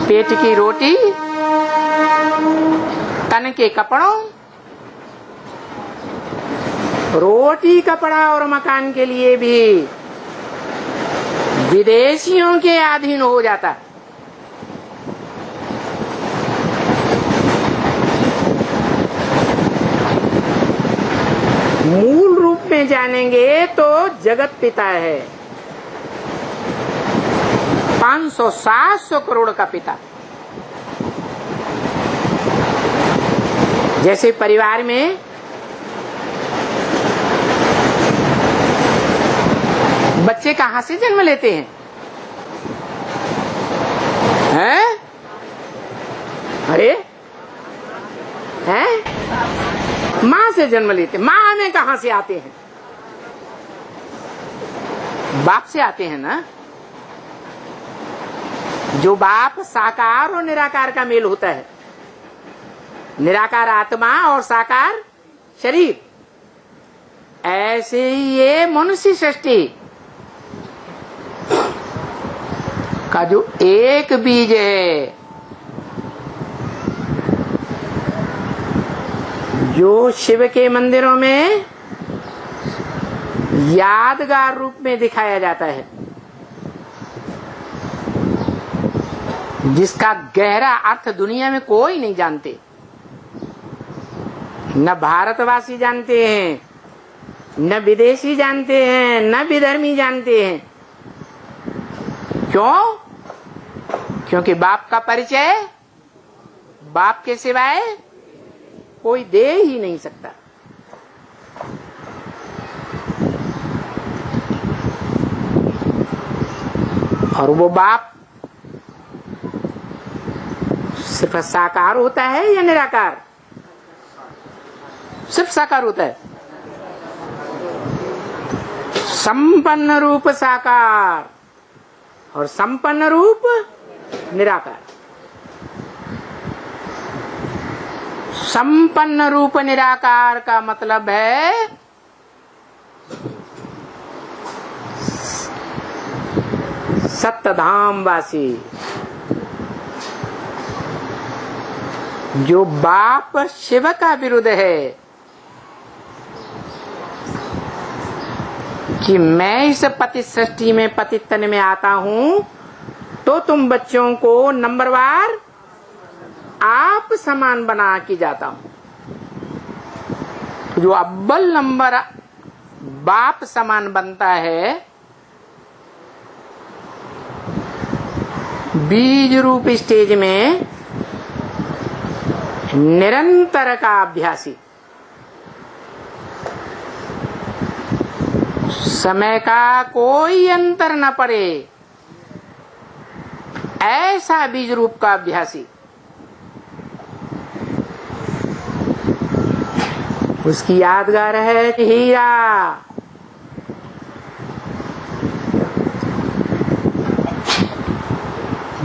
पेट की रोटी, तन के कपड़ों, रोटी कपड़ा और मकान के लिए भी विदेशियों के अधीन हो जाता। मूल रूप में जानेंगे तो जगत पिता है, 500-700 करोड़ का पिता। जैसे परिवार में बच्चे कहां से जन्म लेते हैं? हैं? अरे हैं? माँ से जन्म लेते। माँ में कहां से आते हैं? बाप से आते हैं ना। जो बाप साकार और निराकार का मेल होता है, निराकार आत्मा और साकार शरीर, ऐसे ही ये मनुष्य सृष्टि का जो एक बीज है, जो शिव के मंदिरों में यादगार रूप में दिखाया जाता है, जिसका गहरा अर्थ दुनिया में कोई नहीं जानते, न भारतवासी जानते हैं, न विदेशी जानते हैं, न विधर्मी जानते हैं। क्यों? क्योंकि बाप का परिचय बाप के सिवाय कोई दे ही नहीं सकता। और वो बाप सिर्फ साकार होता है या निराकार? सिर्फ साकार होता है। संपन्न रूप साकार और संपन्न रूप निराकार। संपन्न रूप निराकार का मतलब है सत्यधाम वासी। जो बाप शिव का विरुद्ध है कि मैं इस पति सृष्टि में पति तन में आता हूं तो तुम बच्चों को नंबरवार आप समान बना के जाता हूं। जो अव्वल नंबर बाप समान बनता है, बीज रूप स्टेज में निरंतर का अभ्यासी, समय का कोई अंतर न पड़े, ऐसा बीज रूप का अभ्यासी, उसकी यादगार है हीरा।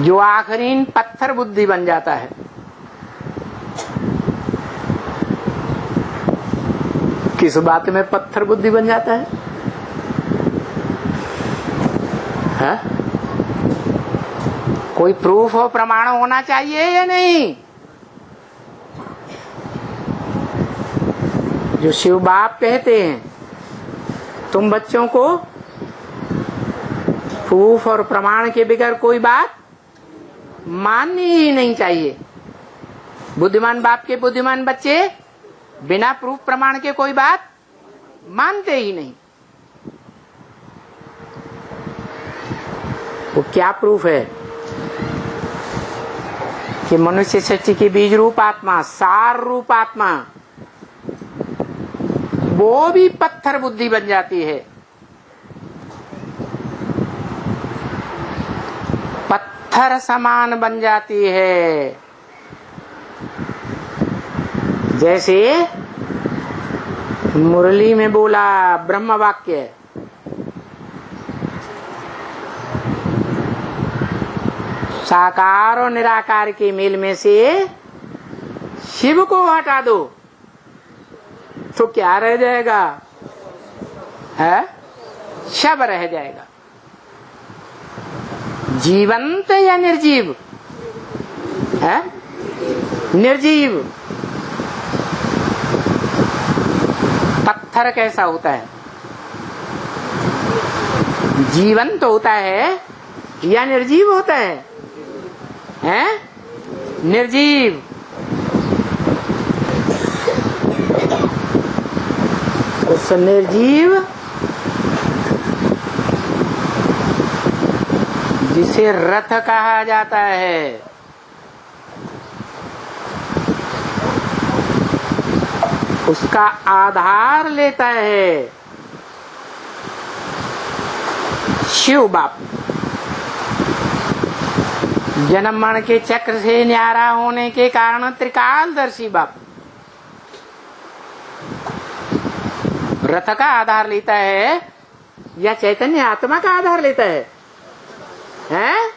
जो आखिरी पत्थर बुद्धि बन जाता है। किस बात में पत्थर बुद्धि बन जाता है? हा? कोई प्रूफ हो, प्रमाण होना चाहिए या नहीं? जो शिव बाप कहते हैं तुम बच्चों को प्रूफ और प्रमाण के बगैर कोई बात माननी ही नहीं चाहिए। बुद्धिमान बाप के बुद्धिमान बच्चे बिना प्रूफ प्रमाण के कोई बात मानते ही नहीं। वो क्या प्रूफ है कि मनुष्य सृष्टि की बीज रूप आत्मा, सार रूप आत्मा, वो भी पत्थर बुद्धि बन जाती है। पत्थर समान बन जाती है। जैसे मुरली में बोला ब्रह्म वाक्य, साकार और निराकार के मेल में से शिव को हटा दो तो क्या रह जाएगा? है शव रह जाएगा। जीवंत या निर्जीव? है निर्जीव। पत्थर कैसा होता है? जीवंत होता है या निर्जीव होता है? हैं? निर्जीव। उस निर्जीव जिसे रथ कहा जाता है, उसका आधार लेता है शिव बाप। जन्म मरण के चक्र से न्यारा होने के कारण त्रिकालदर्शी बाप रथ का आधार लेता है या चैतन्य आत्मा का आधार लेता है? हैं?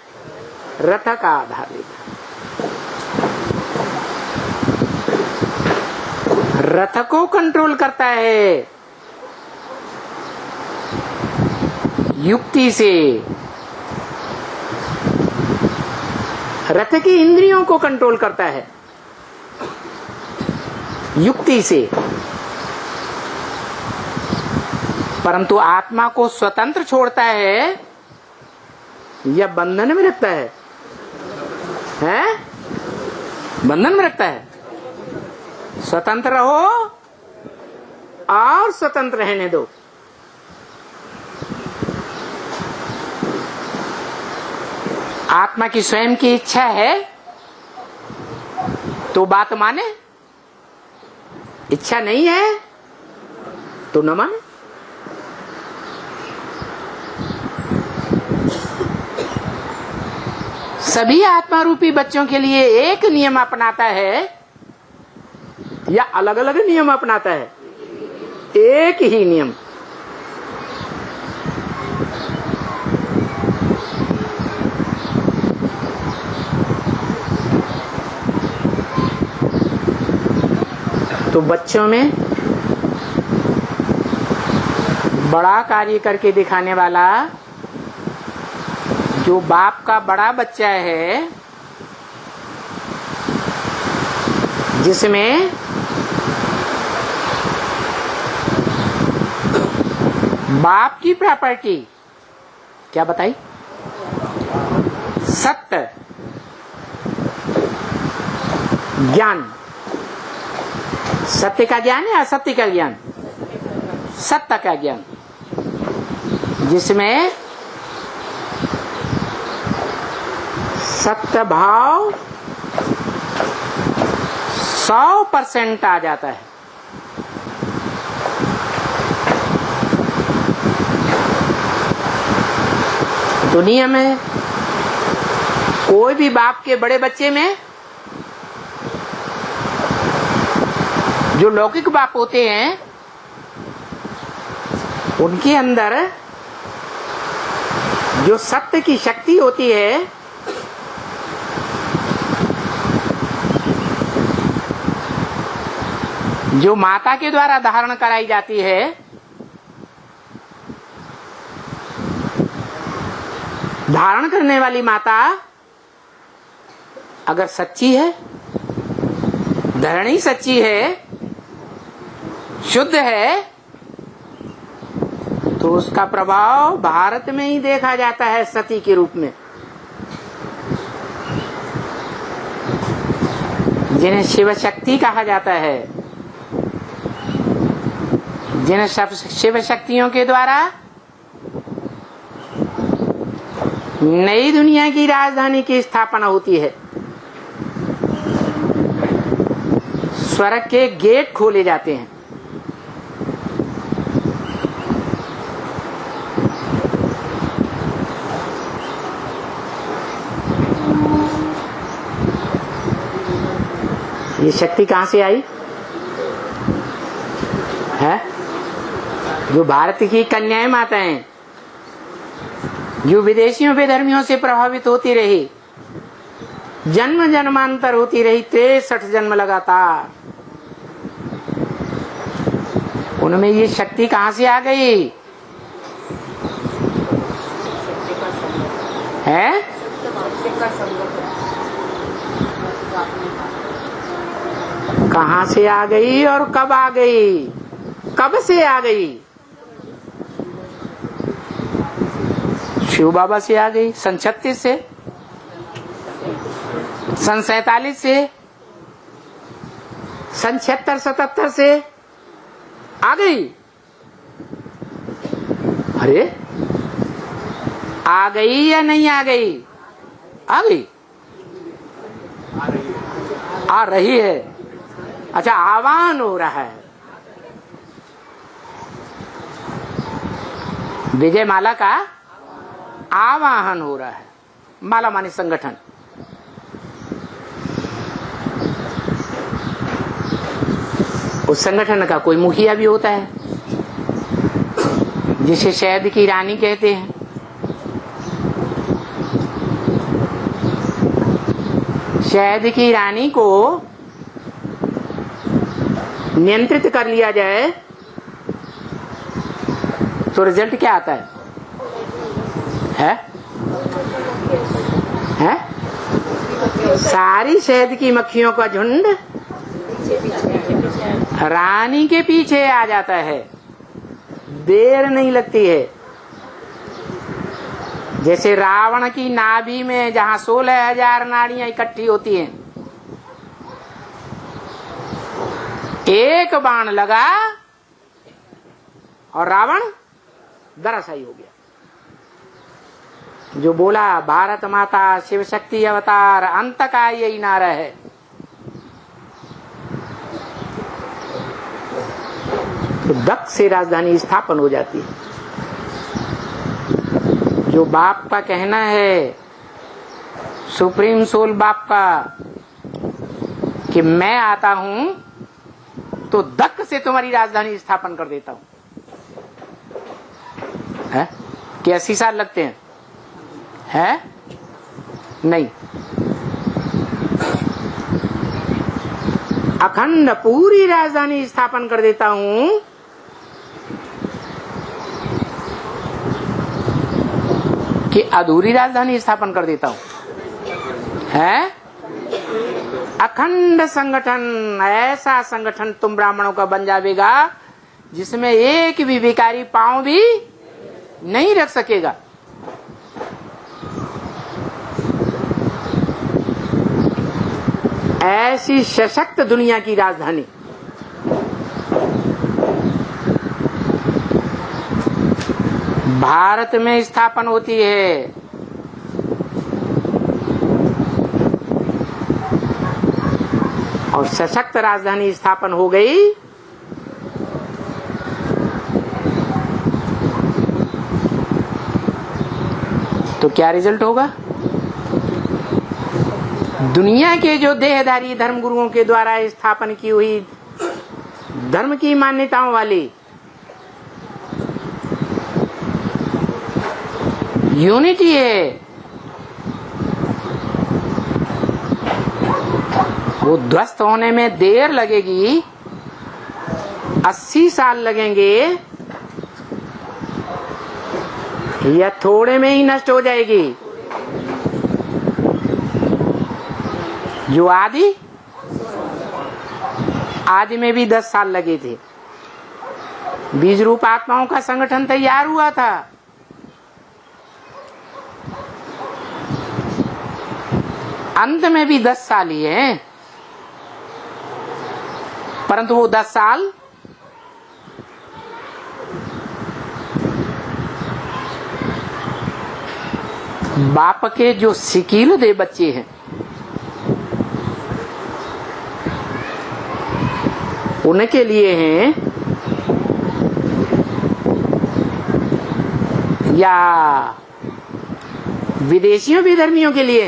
रथ का आधार लेता है। रथ को कंट्रोल करता है युक्ति से। रथ की इंद्रियों को कंट्रोल करता है युक्ति से, परंतु आत्मा को स्वतंत्र छोड़ता है या बंधन में रखता है? हैं? बंधन में रखता है। स्वतंत्र रहो और स्वतंत्र रहने दो। आत्मा की स्वयं की इच्छा है तो बात माने, इच्छा नहीं है तो न माने। सभी आत्मा रूपी बच्चों के लिए एक नियम अपनाता है या अलग अलग नियम अपनाता है? एक ही नियम। तो बच्चों में बड़ा कार्य करके दिखाने वाला जो बाप का बड़ा बच्चा है, जिसमें बाप की प्रॉपर्टी क्या बताई? सत्य ज्ञान। सत्य का ज्ञान है, असत्य का ज्ञान? सत्य का ज्ञान, जिसमें सत्य भाव 100% आ जाता है। दुनिया में कोई भी बाप के बड़े बच्चे में जो लौकिक बाप होते हैं, उनके अंदर जो सत्य की शक्ति होती है जो माता के द्वारा धारण कराई जाती है, धारण करने वाली माता अगर सच्ची है, धरणी सच्ची है, शुद्ध है, तो उसका प्रभाव भारत में ही देखा जाता है सती के रूप में, जिन्हें शिव शक्ति कहा जाता है, जिन्हें शिव शक्तियों के द्वारा नई दुनिया की राजधानी की स्थापना होती है, स्वर्ग के गेट खोले जाते हैं। ये शक्ति कहां से आई है? जो भारत की कन्याएं माताएं, जो विदेशियों बेधर्मियों से प्रभावित होती रही, जन्म जन्मांतर होती रही, 63 जन्म लगातार, उनमें ये शक्ति कहां से आ गई है? कहां से आ गई और कब आ गई? कब से आ गई? शिव बाबा से आ गई, सन 36 से, सन 47 से, सन 76-77 से आ गई। अरे आ गई या नहीं आ गई? आ गई, आ रही है। अच्छा, आह्वान हो रहा है। विजय माला का आवाहन हो रहा है। माला मानी संगठन, उस संगठन का कोई मुखिया भी होता है, जिसे शहद की रानी कहते हैं। शहद की रानी को नियंत्रित कर लिया जाए तो रिजल्ट क्या आता है? है? सारी शहद की मक्खियों का झुंड रानी के पीछे आ जाता है, देर नहीं लगती है। जैसे रावण की नाभि में जहां 16,000 नाड़ियां इकट्ठी होती हैं, एक बाण लगा और रावण धराशायी हो गया। जो बोला भारत माता शिव शक्ति अवतार, अंत का यही नारा है। तो दक्ष से राजधानी स्थापन हो जाती है। जो बाप का कहना है, सुप्रीम सोल बाप का, कि मैं आता हूं तो दक्ष से तुम्हारी राजधानी स्थापन कर देता हूं, है? कि 80 साल लगते हैं? है? नहीं, अखंड पूरी राजधानी स्थापन कर देता हूं। कि अधूरी राजधानी स्थापन कर देता हूं, है? अखंड संगठन, ऐसा संगठन तुम ब्राह्मणों का बन जाएगा जिसमें एक भी भिखारी पांव भी नहीं रख सकेगा। ऐसी सशक्त दुनिया की राजधानी भारत में स्थापन होती है। और सशक्त राजधानी स्थापन हो गई तो क्या रिजल्ट होगा? दुनिया के जो देहधारी धर्म गुरुओं के द्वारा स्थापन की हुई धर्म की मान्यताओं वाली यूनिटी है, वो ध्वस्त होने में देर लगेगी, 80 साल लगेंगे या थोड़े में ही नष्ट हो जाएगी? जो आदि में भी 10 साल लगे थे। बीज रूप आत्माओं का संगठन तैयार हुआ था। अंत में भी 10 साल ही है, परंतु वो 10 साल बाप के जो सिकील दे बच्चे हैं उनके लिए हैं या विदेशियों विधर्मियों के लिए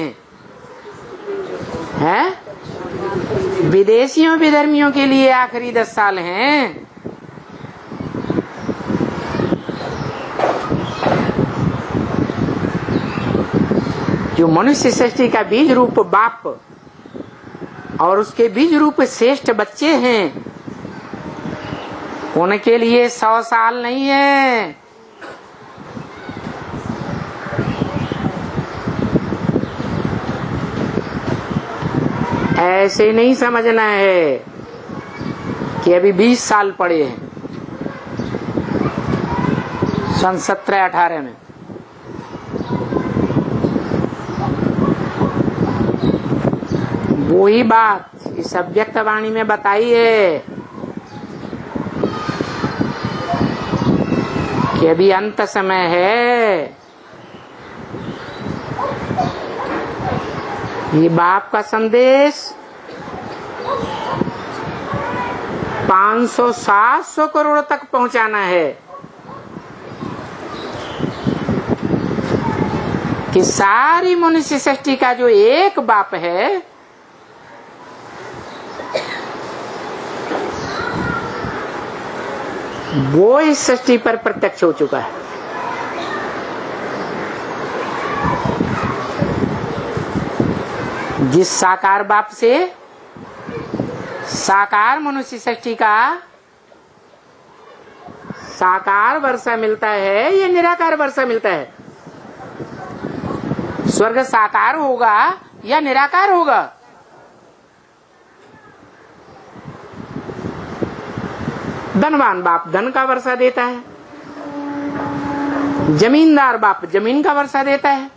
हैं? विदेशियों विधर्मियों के लिए आखिरी 10 साल हैं। जो मनुष्य सृष्टि का बीज रूप बाप और उसके बीज रूप श्रेष्ठ बच्चे हैं, उनके लिए 100 साल नहीं है। ऐसे नहीं समझना है कि अभी 20 साल पड़े हैं। सन 17-18 में वही बात इस अव्यक्त वाणी में बताई है कि अभी अंत समय है। ये बाप का संदेश 500-700 करोड़ तक पहुंचाना है कि सारी मनुष्य सृष्टि का जो एक बाप है वो इस सृष्टि पर प्रत्यक्ष हो चुका है। जिस साकार बाप से साकार मनुष्य सृष्टि का साकार वर्षा मिलता है या निराकार वर्षा मिलता है? स्वर्ग साकार होगा या निराकार होगा? धनवान बाप धन का वर्षा देता है, जमींदार बाप जमीन का वर्षा देता है।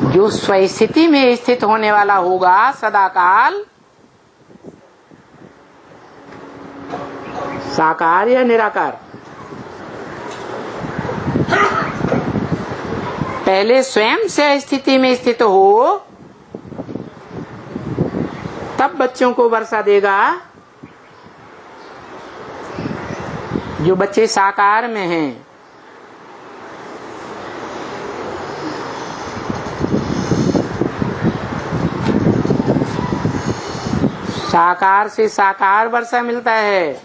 जो स्वस्थिति में स्थित होने वाला होगा सदाकाल, साकार या निराकार? पहले स्वयं से स्थिति में स्थित हो तब बच्चों को वर्षा देगा। जो बच्चे साकार में हैं, साकार से साकार वर्षा मिलता है,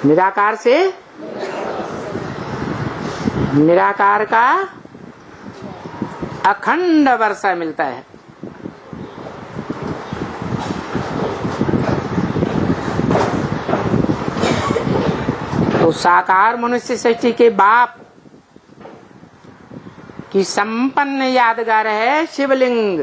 निराकार से निराकार का अखंड वर्षा मिलता है। तो साकार मनुष्य सृष्टि के बाप की संपन्न यादगार है शिवलिंग।